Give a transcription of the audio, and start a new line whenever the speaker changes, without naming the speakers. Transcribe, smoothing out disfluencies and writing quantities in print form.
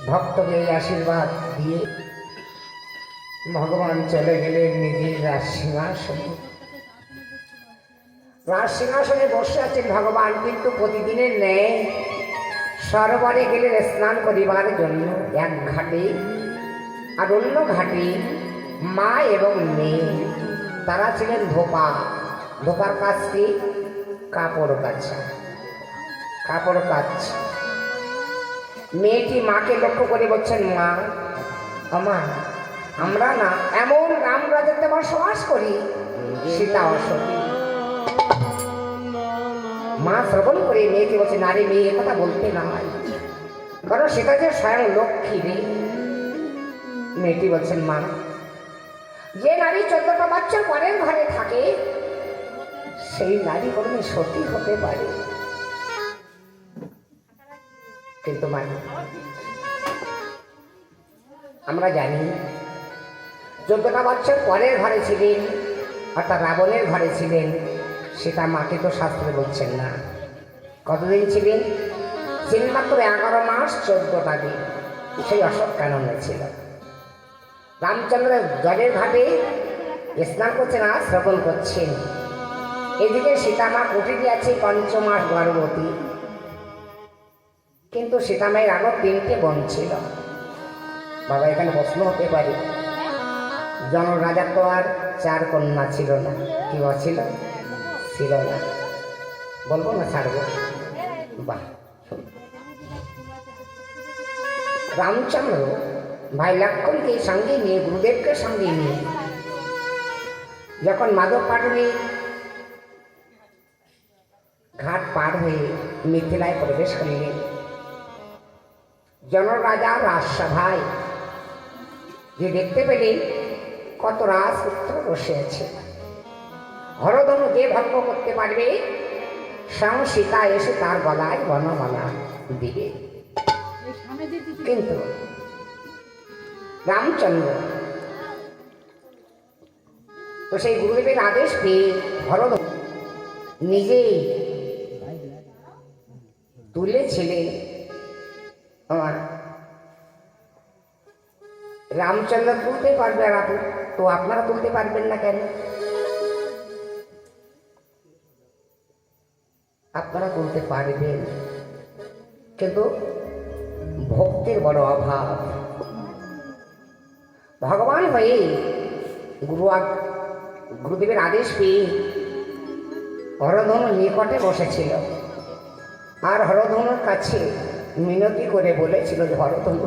ভক্তকে এই আশীর্বাদ দিয়ে ভগবান চলে গেলেন নিজের রাজসিংহাসনে। রাজসিংহাসনে বসে আছেন ভগবান, কিন্তু প্রতিদিনের ন্যায় সরোবরে গেলেন স্নান করিবার জন্য এক ঘাটে, আর অন্য ঘাটে মা এবং মেয়ে তারা ছিলেন ধোপা। ধোপার কাজ কি? কাপড় কাচা, কাপড় কাচ। মেয়েটি মাকে লক্ষ্য করে বলছেন, মা আমা আমরা না এমন রাম রাজত্বে বসবাস করি, সীতা অসতী। মা শ্রবণ করে মেয়েকে বলছে, নারী মেয়ে একথা বলতে নাই, কারণ সেটা যে স্বয়ং লক্ষ্মী রে। মেয়েটি বলছেন, মা যে নারী 14টা বাচ্চার পরের ঘরে থাকে সেই নারী কোনোদিন সতী হতে পারে। কিন্তু মা আমরা জানি 14টা বাচ্চার পরের ঘরে ছিলেন, অর্থাৎ রাবণের ঘরে ছিলেন, সেটা মাকে তো শাস্ত্রে বলছেন না। কতদিন ছিলেন? মাত্র 11 মাস 14টা দিন। সেই অশোক কাননে ছিল। রামচন্দ্র জলের ঘাটে স্নান করছেন আর শ্রবণ করছেন। এদিকে সীতামা কুটিরে আছে 5 মাস গর্ভবতী, কিন্তু সীতামায়ের আরো 3টে বোন ছিল। বাবা এখানে প্রশ্ন হতে পারে, জনরাজার তো আর 4 কন্যা ছিল না, কি ছিল? ছিল না। বলবো না, ছাড়বো? বাহ, রামচন্দ্র ভাই লক্ষণকে সঙ্গে নিয়ে, গুরুদেবকে সঙ্গে নিয়ে যখন মাধব পাটুলি ঘাট পার হয়ে মিথিলায় প্রবেশ করিলেন, জনরাজা রাজসভায় যে দেখতে পেলেন কত রাজপুত্র বসে আছে। হরধনু যে ভঙ্গ করতে পারবে স্বয়ং সীতা এসে তার গলায় বনমালা দিবে। কিন্তু রামচন্দ্র তো সেই গুরুদেবের আদেশ পেয়ে হরধনু নিজেই তুলেছিলেন। আমার রামচন্দ্র তুলতে পারবে, আর তো আপনারা তুলতে পারবেন না কেন? আপনারা তুলতে পারবেন, কিন্তু ভক্তির বড় অভাব। ভগবান হয়ে গুরুদেবের আদেশ পেয়ে হরধনু নিকটে বসেছিল, আর হরধনুর কাছে মিনতি করে বলেছিল যে হরধনু